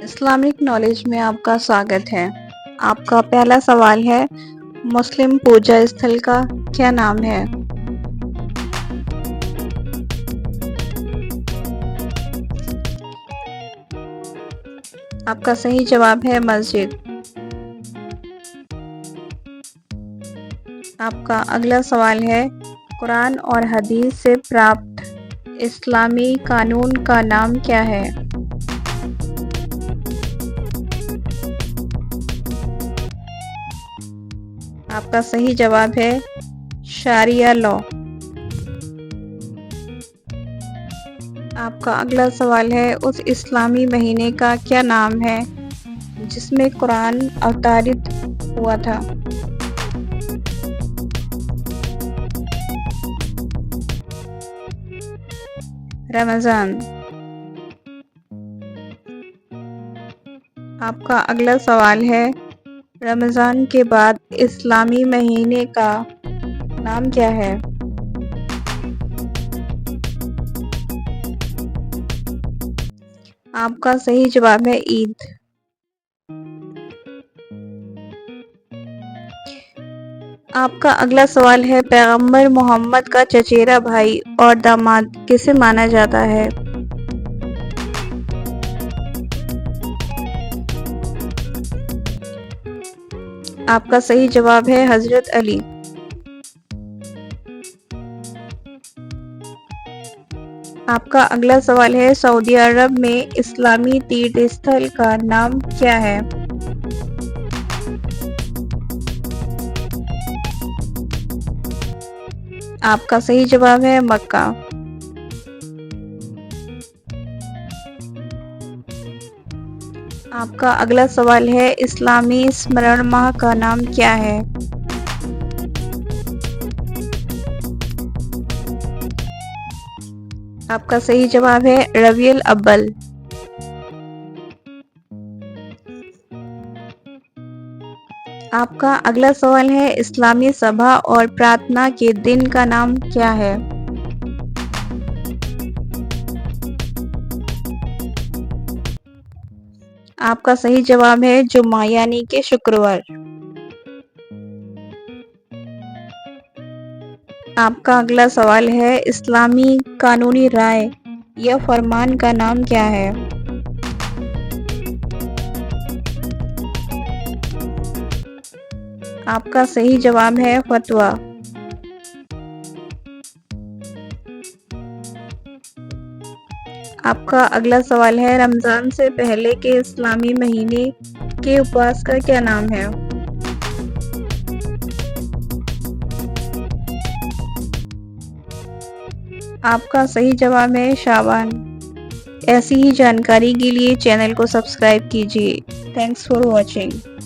Islamic knowledge میں آپ کا سواگت ہے۔ آپ کا پہلا سوال ہے، مسلم پوجا استھل کا کیا نام ہے؟ آپ کا صحیح جواب ہے مسجد۔ آپ کا اگلا سوال ہے، قرآن اور حدیث سے پراپت اسلامی قانون کا نام کیا ہے؟ آپ کا صحیح جواب ہے شاریہ لاء۔ آپ کا اگلا سوال ہے، اس اسلامی مہینے کا کیا نام ہے جس میں قرآن اوتارت ہوا تھا؟ رمضان۔ آپ کا اگلا سوال ہے، رمضان کے بعد اسلامی مہینے کا نام کیا ہے؟ آپ کا صحیح جواب ہے عید۔ آپ کا اگلا سوال ہے، پیغمبر محمد کا چچیرا بھائی اور داماد کسے مانا جاتا ہے؟ آپ کا صحیح جواب ہے حضرت علی۔ آپ کا اگلا سوال ہے، سعودی عرب میں اسلامی تیرتھ استھل کا نام کیا ہے؟ آپ کا صحیح جواب ہے مکہ۔ آپ کا اگلا سوال ہے، اسلامی اسمرن ماہ کا نام کیا ہے؟ آپ کا صحیح جواب ہے ربیع الاول۔ آپ کا اگلا سوال ہے، اسلامی سبھا اور پرارتھنا کے دن کا نام کیا ہے؟ آپ کا صحیح جواب ہے جمعہ یعنی کہ شکروار۔ آپ کا اگلا سوال ہے، اسلامی قانونی رائے یا فرمان کا نام کیا ہے؟ آپ کا صحیح جواب ہے فتویٰ۔ آپ کا اگلا سوال ہے، رمضان سے پہلے کے اسلامی مہینے کے اپواس کا کیا نام ہے؟ آپ کا صحیح جواب ہے شعبان۔ ایسی ہی جانکاری کے لیے چینل کو سبسکرائب کیجیے۔ Thanks for watching.